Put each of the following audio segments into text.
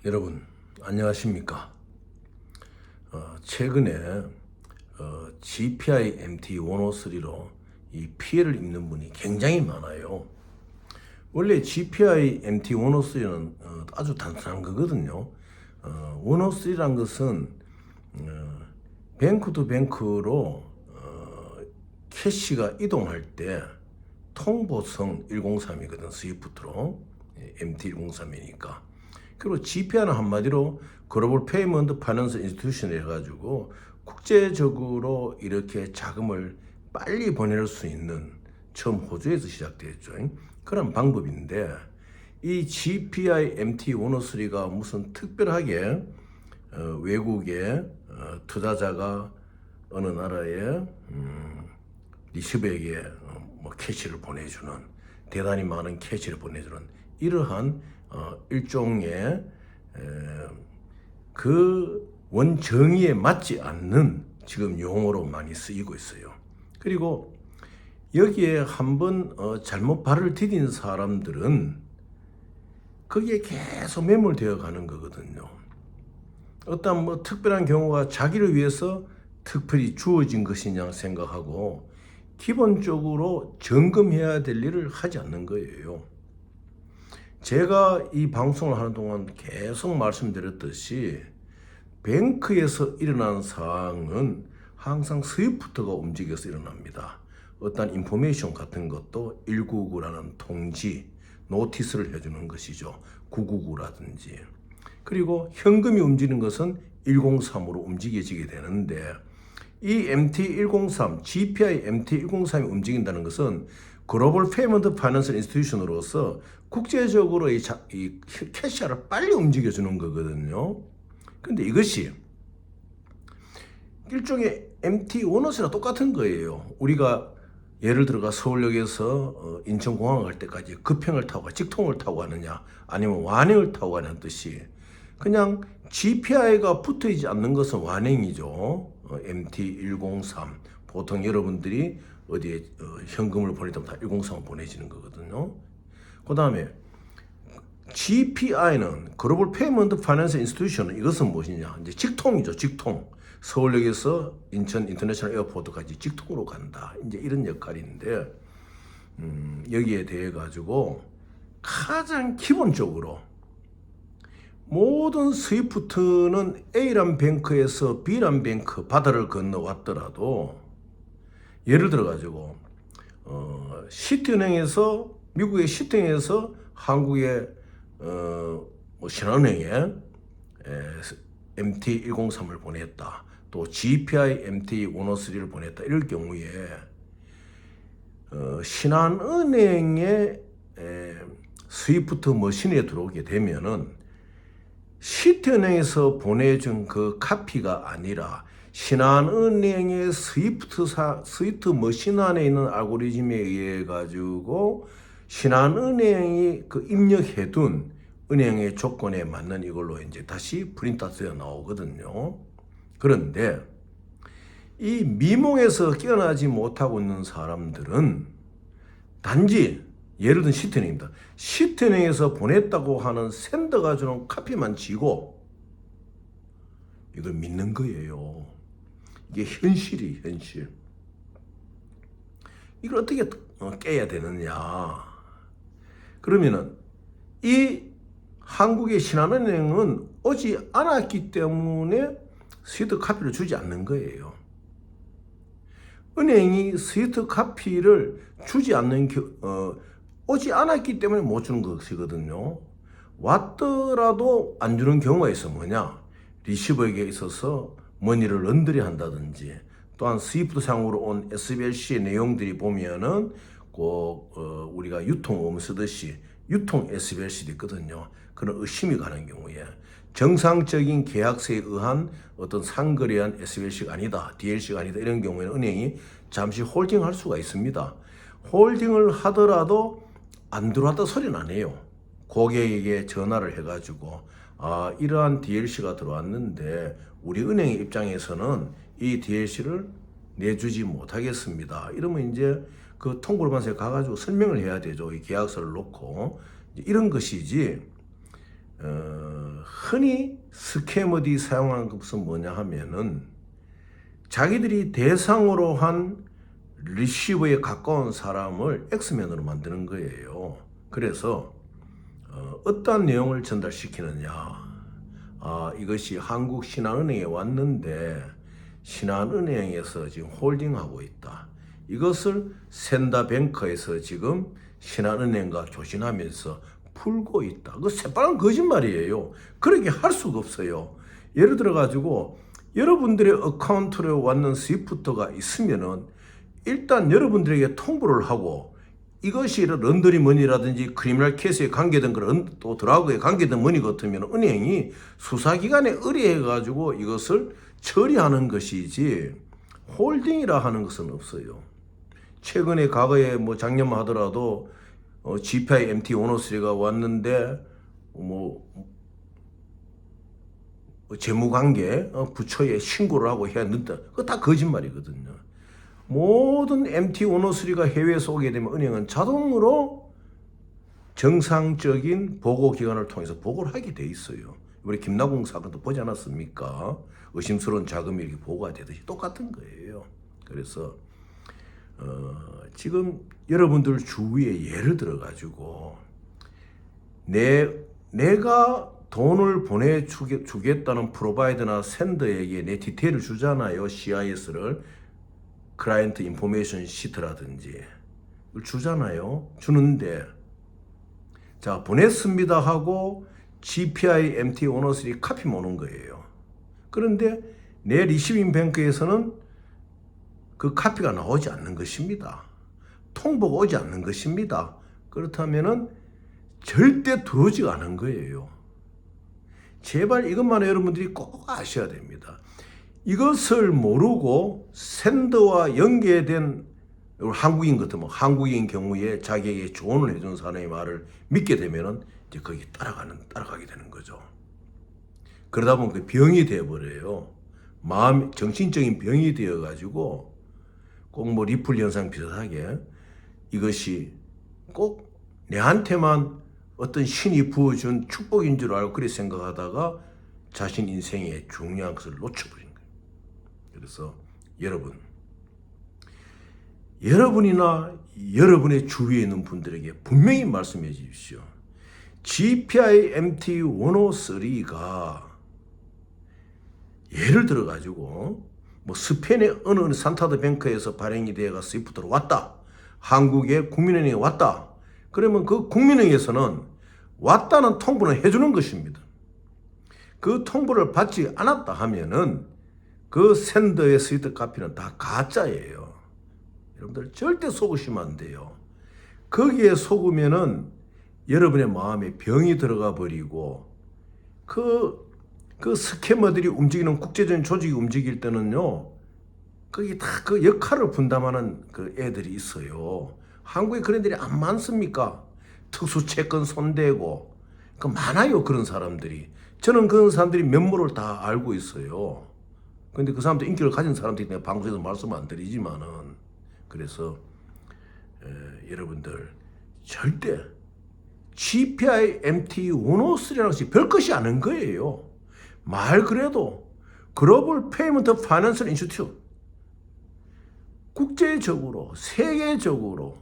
여러분 안녕하십니까? 최근에 GPI MT103로 이 피해를 입는 분이 굉장히 많아요. 원래 GPI MT103는 아주 단순한 거거든요. 103란 것은 뱅크 투 뱅크로 캐시가 이동할 때 통보성 103이거든. 스위프트로 MT103이니까. 그리고 GPI는 한마디로 글로벌 페이먼트 파이낸스 인스티튜션 해가지고 국제적으로 이렇게 자금을 빨리 보낼 수 있는, 처음 호주에서 시작됐죠. 그런 방법인데, 이 GPI MT103가 무슨 특별하게 외국의 투자자가 어느 나라에 리시버에게 뭐 캐시를 보내주는, 대단히 많은 캐시를 보내주는 이러한 일종의 그 원정의에 맞지 않는 지금 용어로 많이 쓰이고 있어요. 그리고 여기에 한번 잘못 발을 디딘 사람들은 거기에 계속 매몰되어 가는 거거든요. 어떤 뭐 특별한 경우가 자기를 위해서 특별히 주어진 것이냐 생각하고 기본적으로 점검해야 될 일을 하지 않는 거예요. 제가 이 방송을 하는 동안 계속 말씀드렸듯이 뱅크에서 일어나는 사항은 항상 스위프트가 움직여서 일어납니다. 어떤 인포메이션 같은 것도 199라는 통지, 노티스를 해주는 것이죠. 999라든지. 그리고 현금이 움직이는 것은 103으로 움직여지게 되는데, 이 MT103, GPI MT103이 움직인다는 것은 글로벌 페이먼트 파이낸스 인스티튜션으로서 국제적으로 이 캐시를 빨리 움직여주는 거거든요. 근데 이것이 일종의 MT103랑 똑같은 거예요. 우리가 예를 들어가 서울역에서 인천공항 갈 때까지 급행을 타고 직통을 타고 가느냐 아니면 완행을 타고 가는 뜻이, 그냥 GPI가 붙어있지 않는 것은 완행이죠. MT103 보통 여러분들이 어디에 현금을 보낼 때마다 103을 보내지는 거거든요. 그 다음에 GPI는 글로벌 페이먼트 파이낸스 인스티튜션, 이것은 무엇이냐, 이제 직통이죠. 직통. 서울역에서 인천 인터내셔널 에어포트까지 직통으로 간다, 이제 이런 역할인데, 여기에 대해 가지고 가장 기본적으로 모든 스위프트는 A란 뱅크에서 B란 뱅크 바다를 건너왔더라도, 예를 들어 가지고 시티은행에서, 미국의 시티은행에서 한국의 뭐 신한은행에 MT103을 보냈다, 또 GPI MT103를 보냈다, 이럴 경우에 신한은행의 스위프트 머신에 들어오게 되면은 시티은행에서 보내준 그 카피가 아니라 신한은행의 스위프트 머신 안에 있는 알고리즘에 의해 가지고 신한은행이 그 입력해둔 은행의 조건에 맞는 이걸로 이제 다시 프린트되어 나오거든요. 그런데 이 미몽에서 깨어나지 못하고 있는 사람들은 단지, 예를 든 시티은행입니다. 시티은행에서 보냈다고 하는 샌더가 주는 카피만 쥐고 이걸 믿는 거예요. 이게 현실이 현실. 이걸 어떻게 깨야 되느냐. 그러면은 이 한국의 신한은행은 오지 않았기 때문에 스위프트 카피를 주지 않는 거예요. 은행이 스위프트 카피를 주지 않는 오지 않았기 때문에 못 주는 것이거든요. 왔더라도 안 주는 경우가 있어. 뭐냐, 리시버에게 있어서 머니를 런더리 한다든지, 또한 스위프트 상으로 온 SBLC의 내용들이 보면은 꼭 우리가 유통음 쓰듯이 유통 SBLC도 있거든요. 그런 의심이 가는 경우에 정상적인 계약서에 의한 어떤 상거래한 SBLC가 아니다, DLC가 아니다, 이런 경우에는 은행이 잠시 홀딩할 수가 있습니다. 홀딩을 하더라도 안 들어왔다 소리는 안 해요. 고객에게 전화를 해가지고 이러한 DLC가 들어왔는데 우리 은행의 입장에서는 이 DLC를 내주지 못하겠습니다. 이러면 이제 그 통보로만서에 가가지고 설명을 해야 되죠. 이 계약서를 놓고 이런 것이지, 흔히 스캐머들이 사용한 것은 뭐냐 하면은 자기들이 대상으로 한 리시버에 가까운 사람을 엑스맨으로 만드는 거예요. 그래서 어떠한 내용을 전달시키느냐. 이것이 한국신한은행에 왔는데 신한은행에서 지금 홀딩하고 있다. 이것을 센다뱅크에서 지금 신한은행과 교신하면서 풀고 있다. 그거 새빨간 거짓말이에요. 그렇게 할 수가 없어요. 예를 들어 가지고 여러분들의 어카운트로 왔는 스위프트가 있으면은 일단 여러분들에게 통보를 하고 이것이 런더리 머니라든지 크리미널 케이스에 관계된 그런 또 드라그에 관계된 머니 같으면 은행이 수사기관에 의뢰해가지고 이것을 처리하는 것이지 홀딩이라 하는 것은 없어요. 최근에 과거에 뭐 작년만 하더라도 GPI MT 103가 왔는데 재무관계 부처에 신고를 하고 해야 된다. 그거 다 거짓말이거든요. 모든 MT 103가 해외에서 오게 되면 은행은 자동으로 정상적인 보고기관을 통해서 보고를 하게 돼 있어요. 우리 김나공 사건도 보지 않았습니까? 의심스러운 자금이 이렇게 보고가 되듯이 똑같은 거예요. 그래서 지금 여러분들 주위에 예를 들어 가지고 내가 돈을 보내주겠다는 프로바이더나 샌더에게 내 디테일을 주잖아요. CIS를 클라이언트 인포메이션 시트라든지 이걸 주잖아요. 주는데 자 보냈습니다 하고 GPI MT 103 카피만 오는 거예요. 그런데 내 리시빙 뱅크에서는 그 카피가 나오지 않는 것입니다. 통보가 오지 않는 것입니다. 그렇다면은 절대 들어오지가 않은 거예요. 제발 이것만 여러분들이 꼭 아셔야 됩니다. 이것을 모르고 샌더와 연계된 한국인 같으면 한국인 경우에 자기에게 조언을 해준 사람의 말을 믿게 되면은 이제 거기 따라가게 되는 거죠. 그러다 보면 그 병이 되어버려요. 정신적인 병이 되어가지고 꼭 뭐 리플 현상 비슷하게 이것이 꼭 내한테만 어떤 신이 부어준 축복인 줄 알고 그렇게 생각하다가 자신 인생의 중요한 것을 놓쳐버린 거예요. 그래서 여러분이나 여러분의 주위에 있는 분들에게 분명히 말씀해 주십시오. GPI MT 103가 예를 들어 가지고 뭐 스페인의 어느 산타드 뱅크에서 발행이 되어가 스위프트로 왔다. 한국의 국민은행에 왔다. 그러면 그 국민은행에서는 왔다는 통보는 해주는 것입니다. 그 통보를 받지 않았다 하면은 그 샌더의 스위트 카피는 다 가짜예요. 여러분들 절대 속으시면 안 돼요. 거기에 속으면은 여러분의 마음에 병이 들어가 버리고 그 스캐머들이 움직이는 국제적인 조직이 움직일 때는요, 거기 다 그 역할을 분담하는 그 애들이 있어요. 한국에 그런 애들이 안 많습니까? 특수 채권 손대고 그 많아요. 그런 사람들이. 저는 그런 사람들이 면모를 다 알고 있어요. 근데 그 사람들 인기를 가진 사람들이 내가 방송에서 말씀 안 드리지만은 그래서 여러분들 절대 GPI MT 103라는 것이 별것이 아닌 거예요. 말 그래도 글로벌 페이먼트 파이낸셜 인스티튜트 국제적으로 세계적으로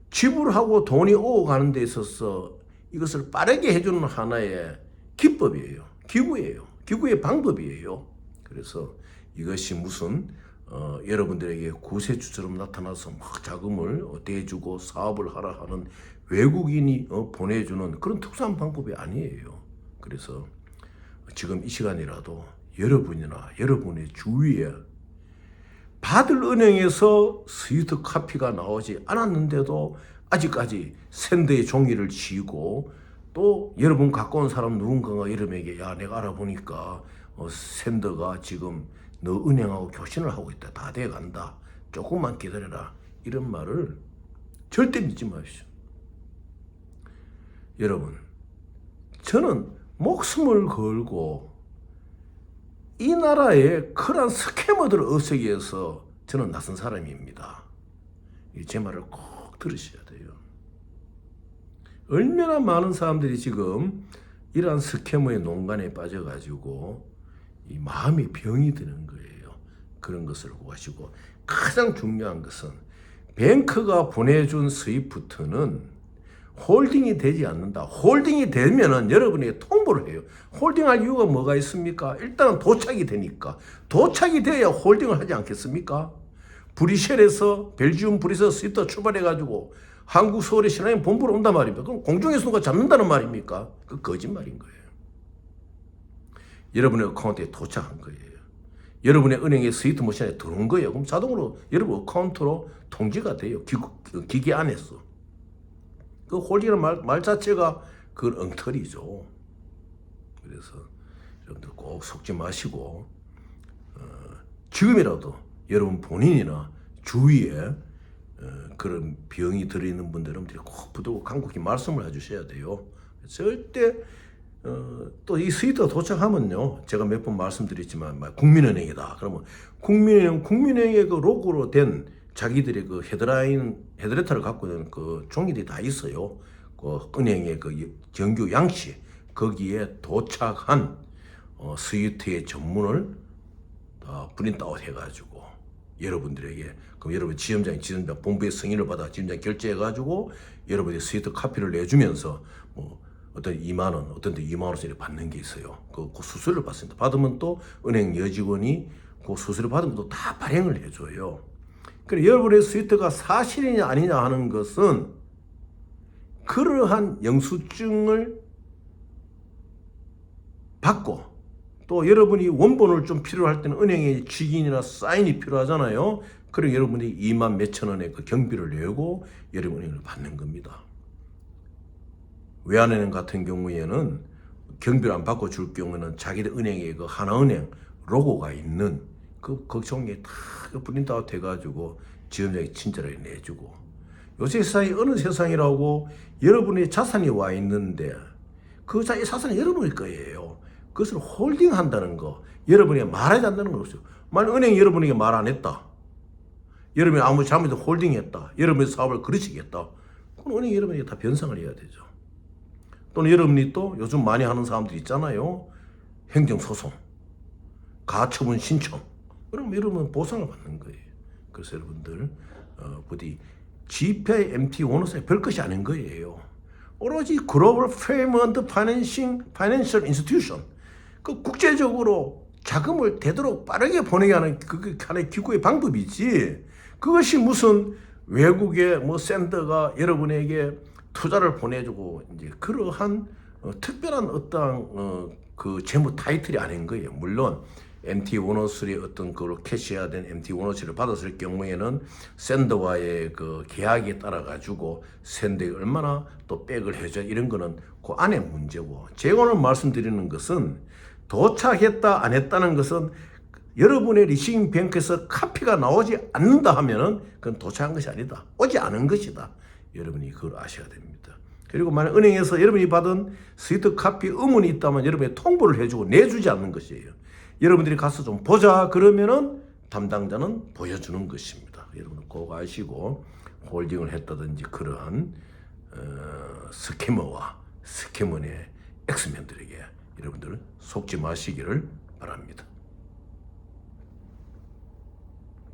지불하고 돈이 오고 가는 데 있어서 이것을 빠르게 해주는 하나의 기법이에요. 기구의 방법이에요. 그래서 이것이 무슨 여러분들에게 구세주처럼 나타나서 막 자금을 대주고 사업을 하라 하는 외국인이 보내주는 그런 특수한 방법이 아니에요. 그래서 지금 이 시간이라도 여러분이나 여러분의 주위에 받을 은행에서 스위트 카피가 나오지 않았는데도 아직까지 샌드의 종이를 쥐고 또 여러분 가까운 사람 누군가가 여러분에게 야 내가 알아보니까 샌드가 지금 너 은행하고 교신을 하고 있다. 다 돼간다. 조금만 기다려라. 이런 말을 절대 믿지 마십시오. 여러분 저는 목숨을 걸고 이 나라의 그런 스캐머들을 없애기 위해서 저는 나선 사람입니다. 제 말을 꼭 들으셔야 돼요. 얼마나 많은 사람들이 지금 이러한 스캐머의 농간에 빠져가지고 이 마음이 병이 드는 거예요. 그런 것을 구하시고, 가장 중요한 것은 뱅크가 보내준 스위프트는 홀딩이 되지 않는다. 홀딩이 되면은 여러분에게 통보를 해요. 홀딩할 이유가 뭐가 있습니까? 일단은 도착이 되니까. 도착이 돼야 홀딩을 하지 않겠습니까? 브뤼셀에서, 벨지움 브뤼셀 스위프트 출발해가지고 한국 서울의 신한은행 본부로 온단 말입니다. 그럼 공중에서 누가 잡는다는 말입니까? 그 거짓말인 거예요. 여러분의 어카운트에 도착한 거예요. 여러분의 은행의 스위프트 머신에 들어온 거예요. 그럼 자동으로 여러분 어카운트로 통지가 돼요. 기기 안에서. 그 홀딩이라는 말 자체가 그 엉터리죠. 그래서 여러분들 꼭 속지 마시고, 지금이라도 여러분 본인이나 주위에 그런 병이 들어있는 분들은 꼭 붙들고 간곡히 말씀을 해주셔야 돼요. 절대 또 이 스위프트가 도착하면요, 제가 몇 번 말씀드렸지만 국민은행이다. 그러면 국민은행의 그 로고로 된 자기들의 그 헤드레터를 갖고 있는 그 종이들이 다 있어요. 그 은행의 그 정규 양식 거기에 도착한 스위프트의 전문을 다 프린트아웃 해가지고 여러분들에게, 그럼 여러분 지점장 본부의 승인을 받아 지점장 결제해가지고 여러분이 스위프트 카피를 내주면서 뭐 어떤 2만 원, 어떤 데 2만 원짜리 받는 게 있어요. 그 수수료를 받습니다. 받으면 또 은행 여직원이 그 수수료 받으면 또 다 발행을 해줘요. 그래, 여러분의 스위프트가 사실이냐 아니냐 하는 것은 그러한 영수증을 받고, 또 여러분이 원본을 좀 필요할 때는 은행의 직인이나 사인이 필요하잖아요. 그리고 여러분이 2만 몇천 원의 그 경비를 내고 여러분 은행을 받는 겁니다. 외환은행 같은 경우에는 경비를 안 받고 줄 경우는 자기들 은행에 그 하나은행 로고가 있는 그 종이에 다 프린트아웃 해가지고 지점장이 친절하게 내주고, 요새 세상이 어느 세상이라고 여러분의 자산이 와 있는데 그 자산이 여러분일 거예요. 그것을 홀딩한다는 거, 여러분이 말하지 않는다는 건 없어요. 만약 은행이 여러분에게 말 안 했다, 여러분이 아무 잘못해서 홀딩했다, 여러분의 사업을 그르치겠다, 그럼 은행이 여러분에게 다 변상을 해야 되죠. 또는 여러분이 또 요즘 많이 하는 사람들 있잖아요. 행정소송, 가처분 신청. 그럼 여러분 보상을 받는 거예요. 그래서 여러분들 부디 GPI MT 원어사의 별것이 아닌 거예요. 오로지 글로벌 페이먼트 파이낸셜 인스티튜션, 그 국제적으로 자금을 되도록 빠르게 보내게 하는 그 하나의 기구의 방법이지, 그것이 무슨 외국의 뭐 샌더가 여러분에게 투자를 보내주고 이제 그러한 특별한 어떤 그 재무 타이틀이 아닌 거예요. 물론 MT 원어스의 어떤 그걸 캐시해야 된 MT 원어스를 받았을 경우에는 샌더와의 그 계약에 따라 가지고 샌더에 얼마나 또 백을 해줘야, 이런 거는 그 안에 문제고, 제가 오늘 말씀드리는 것은 도착했다 안 했다는 것은 여러분의 리시빙 뱅크에서 카피가 나오지 않는다 하면은 그건 도착한 것이 아니다, 오지 않은 것이다. 여러분이 그걸 아셔야 됩니다. 그리고 만약 은행에서 여러분이 받은 스위프트 카피 의문이 있다면 여러분이 통보를 해주고 내주지 않는 것이에요. 여러분들이 가서 좀 보자 그러면은 담당자는 보여주는 것입니다. 여러분은 꼭 아시고, 홀딩을 했다든지 그러한 스캐머와 스캐머의 엑스맨들에게 여러분들 속지 마시기를 바랍니다.